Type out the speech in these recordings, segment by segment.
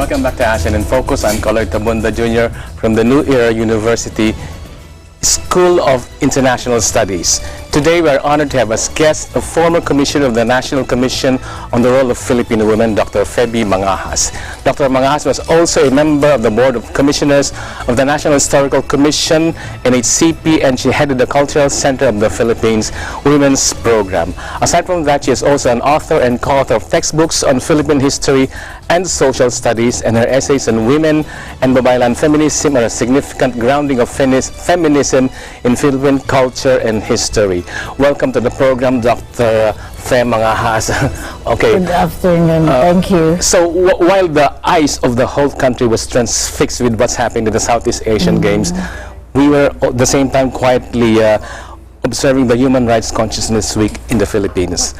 Welcome back to Asian in Focus. I'm Color Tabunda Jr. from the New Era University School of International Studies. Today we are honored to have as guest a former commissioner of the National Commission on the Role of Filipino Women, Dr. Feby Mangahas. Dr. Mangahas was also a member of the Board of Commissioners of the National Historical Commission, NHCP, and she headed the Cultural Center of the Philippines Women's Program. Aside from that, she is also an author and co-author of textbooks on Philippine history and social studies, and her essays on women and babaylan feminism are a significant grounding of feminism in Philippine culture and history. Welcome to the program, Dr. Feby Mangahas. Okay. Good afternoon. Thank you. So while the eyes of the whole country was transfixed with what's happening in the Southeast Asian Games, we were at the same time quietly observing the Human Rights Consciousness Week in the Philippines.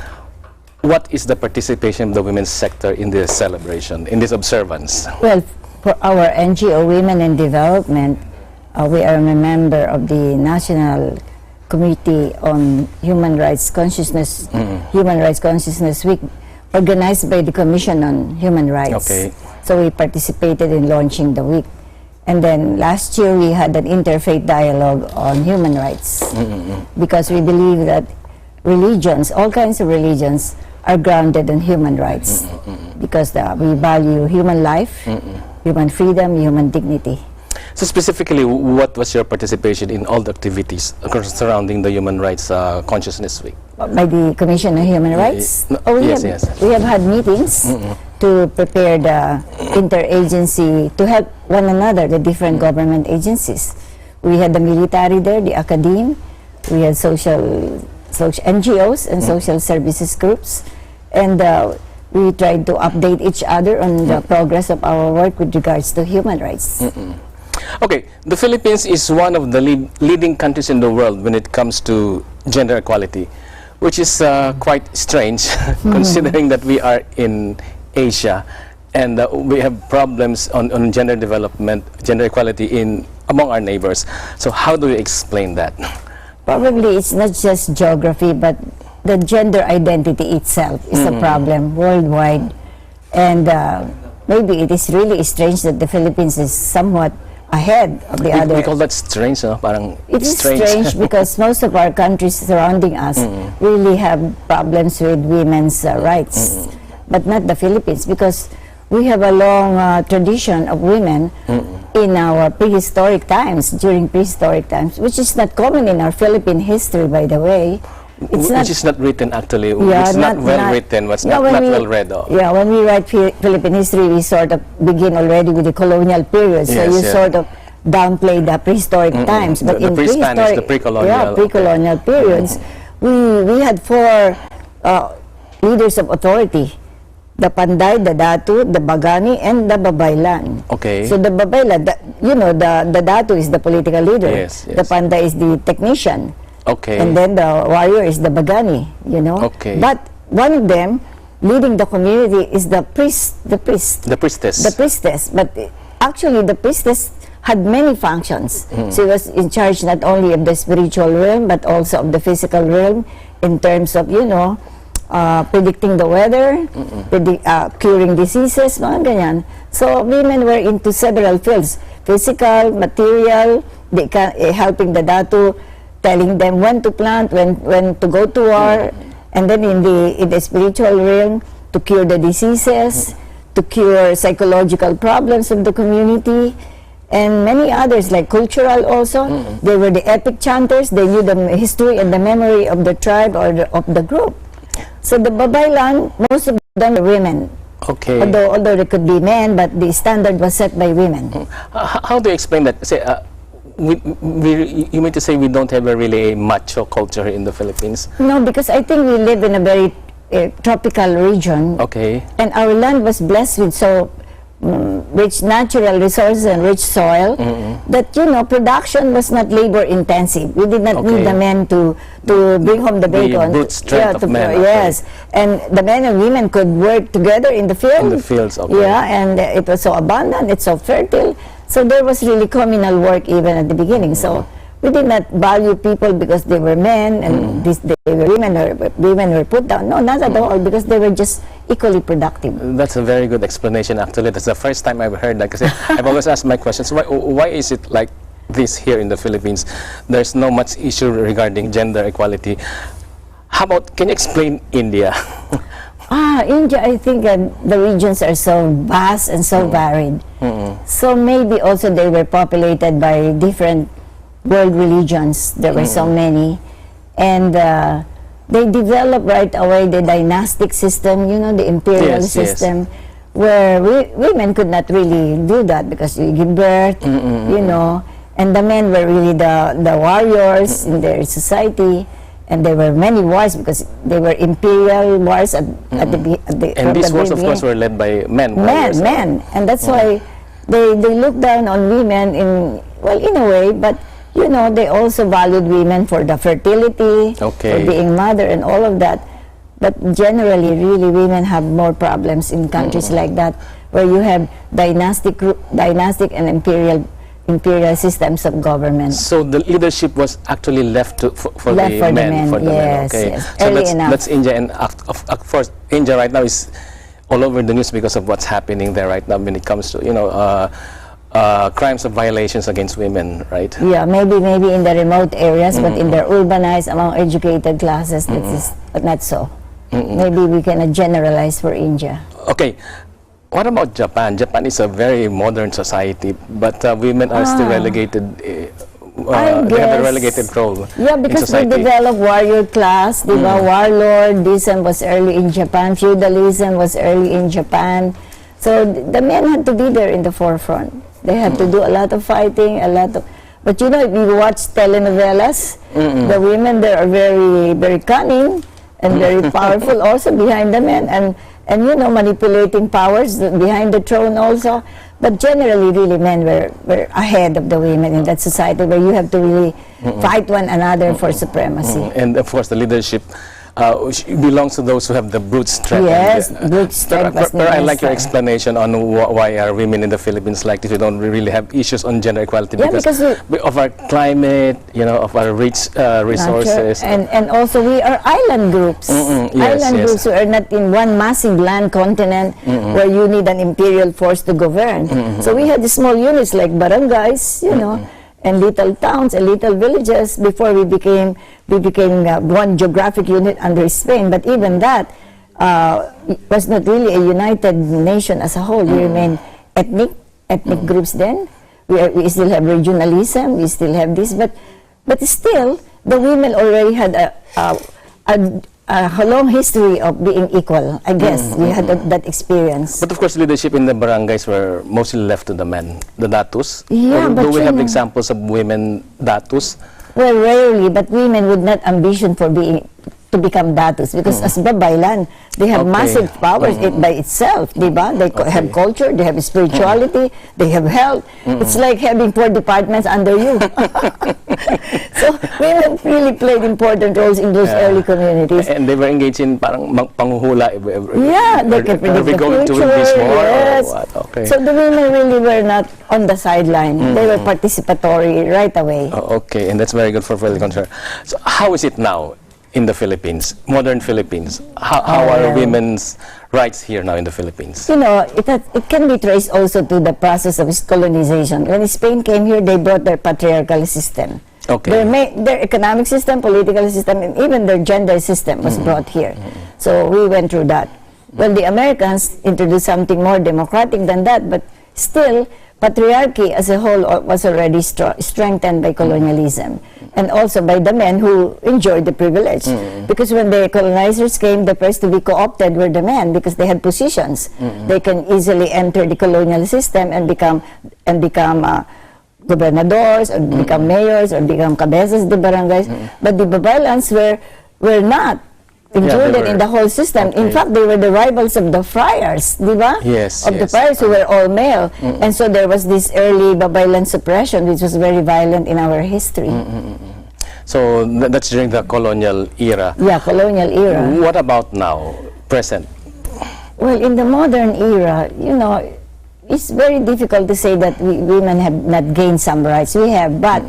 What is the participation of the women's sector in this celebration, in this observance? Well, for our NGO Women in Development, we are a member of the National Committee on Human Rights Consciousness, Human Rights Consciousness Week, organized by the Commission on Human Rights. Okay. So we participated in launching the week. And then last year we had an interfaith dialogue on human rights, because we believe that religions, all kinds of religions, are grounded in human rights, because we value human life, human freedom, human dignity. So specifically, what was your participation in all the activities surrounding the Human Rights Consciousness Week? By the Commission on Human Rights? Yes. We have had meetings to prepare the interagency, to help one another, the different government agencies. We had the military there, the academe, we had social NGOs and social services groups, and we tried to update each other on the progress of our work with regards to human rights. Okay, the Philippines is one of the leading countries in the world when it comes to gender equality, which is quite strange considering that we are in Asia and we have problems on gender development, gender equality among our neighbors. So how do you explain that? Probably it's not just geography, but the gender identity itself is a problem worldwide. And maybe it is really strange that the Philippines is somewhat ahead of the other. We call that strange, no? Parang it is strange because most of our countries surrounding us really have problems with women's rights, but not the Philippines, because we have a long tradition of women in our prehistoric times, during prehistoric times, which is not common in our Philippine history, by the way. Which is not written actually, it's not well written, not well read. Yeah, when we write Philippine history, we sort of begin already with the colonial period, so you sort of downplay the prehistoric times. But in pre-Spanish, the pre-colonial, pre-colonial periods, we had four leaders of authority: the Panday, the Datu, the Bagani, and the Babaylan. Okay. So the Babaylan, the Datu is the political leader. Yes. The Panday is the technician. Okay. And then the warrior is the Bagani, Okay. But one of them leading the community is the priest. The priestess. The priestess. But actually the priestess had many functions. She was in charge not only of the spiritual realm, but also of the physical realm, in terms of, predicting the weather, curing diseases, mga ganyan. So women were into several fields: physical, material, helping the Datu, telling them when to plant, when to go to war, and then in the spiritual realm, to cure the diseases, to cure psychological problems of the community, and many others, like cultural also. They were the epic chanters. They knew the history and the memory of the tribe or of the group. So the Babaylan, most of them were women. Okay. Although there could be men, but the standard was set by women. How do you explain that? Say, you mean to say we don't have really a macho culture in the Philippines? No, because I think we live in a very tropical region. Okay. And our land was blessed with so rich natural resources and rich soil that, production was not labor intensive. We did not need the men to bring home the bacon. The brute strength of men. Yes. And the men and women could work together in the field. In the fields, okay. Yeah, and it was so abundant, it's so fertile. So there was really communal work even at the beginning. So we did not value people because they were men and they were women, or women were put down. No, not at all, because they were just equally productive. That's a very good explanation, actually. That's the first time I've heard that. Because I've always asked my questions, why is it like this here in the Philippines? There's no much issue regarding gender equality. How about, can you explain India? India, I think the regions are so vast and so varied. So maybe also they were populated by different world religions. There were so many. And they developed right away the dynastic system, you know, the imperial system, where women could not really do that because you give birth, you know, and the men were really the warriors in their society. And there were many wars because they were imperial wars at the and these wars, of course, were led by men. Men. And that's why they looked down on women in a way, but you know, they also valued women for the fertility, for being mother and all of that. But generally, really, women have more problems in countries like that, where you have dynastic and imperial systems of government. So the leadership was actually left for the men. Yes. So that's India, and of course, India right now is all over the news because of what's happening there right now when it comes to, you know, crimes of violations against women, right? Yeah, maybe in the remote areas, but in the urbanized, among educated classes, that is not so. Maybe we cannot generalize for India. Okay. What about Japan? Japan is a very modern society, but women are still relegated. They have a relegated role. Yeah, because they developed warrior class, warlordism was early in Japan, feudalism was early in Japan. So the men had to be there in the forefront. They had to do a lot of fighting, but you know, if you watch telenovelas, the women there are very, very cunning and very powerful also behind the men, and you know, manipulating powers behind the throne also. But generally, really, men were ahead of the women in that society, where you have to really fight one another for supremacy. And of course, the leadership belongs to those who have the brute strength. Yes, brute strength. But I like your explanation on why are women in the Philippines like this. We don't really have issues on gender equality because of our climate, you know, of our rich resources. And also we are island groups. Groups who are not in one massive land continent where you need an imperial force to govern. So we had small units like barangays, you know, and little towns and little villages before we became one geographic unit under Spain. But even that was not really a united nation as a whole. We remain ethnic groups then. We still have regionalism, we still have this, but still the women already had a long history of being equal. I guess we had that experience. But of course, leadership in the barangays were mostly left to the men, the datus. Yeah, do we have examples of women datus? Well, rarely, but women would not ambition to become datus because as babaylan, they have massive powers by itself, diba? They have culture, they have spirituality, they have health. It's like having 4 departments under you. So women really played important roles in those early communities. And they were engaged in parang panghuhula. Yeah, they can predict the future. To win this war or what? Okay. So the women really were not on the sideline. They were participatory right away. Okay, and that's very good for culture. So how is it now in the Philippines, modern Philippines? How are women's rights here now in the Philippines? You know, it can be traced also to the process of colonization. When Spain came here, they brought their patriarchal system. Okay. Their economic system, political system, and even their gender system was brought here. So we went through that. Well, the Americans introduced something more democratic than that, but still, patriarchy as a whole was already strengthened by colonialism, and also by the men who enjoyed the privilege. Because when the colonizers came, the first to be co-opted were the men because they had positions. They can easily enter the colonial system and become gobernadors, or become mayors, or become cabezas de barangays. But the babaylans were not included in the whole system. In fact, they were the rivals of the friars, di ba? Yes, of the friars who were all male. And so there was this early babaylan suppression, which was very violent in our history. So that's during the colonial era. Yeah, colonial era. What about now, present? Well, in the modern era, you know, it's very difficult to say that women have not gained some rights. We have, but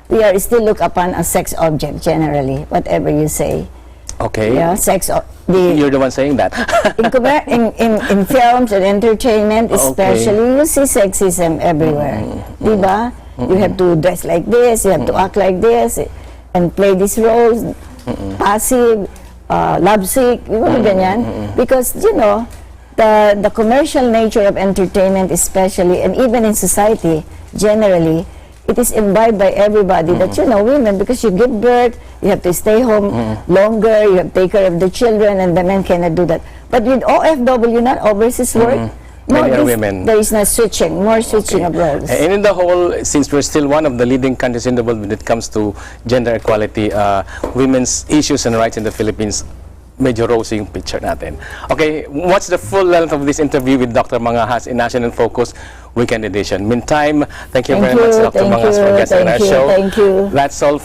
we are still looked upon as sex object generally, whatever you say. Okay. Yeah, You're the one saying that. in films and entertainment, especially, you see sexism everywhere. Diba? You have to dress like this, you have to act like this, and play these roles, passive, lovesick, ganyan. Because, you know, the commercial nature of entertainment especially, and even in society generally, it is imbibed by everybody that, you know, women, because you give birth, you have to stay home longer, you have to take care of the children, and the men cannot do that. But with OFW, not overseas work, women. There is no switching, more switching of roles. And in the whole, since we're still one of the leading countries in the world when it comes to gender equality, women's issues and rights in the Philippines, medyo rosy yung picture natin. Okay, what's the full length of this interview with Dr. Mangahas in National Focus Weekend Edition? Meantime, thank you very much, Dr. Mangahas, for guesting on our show. Thank you. That's all.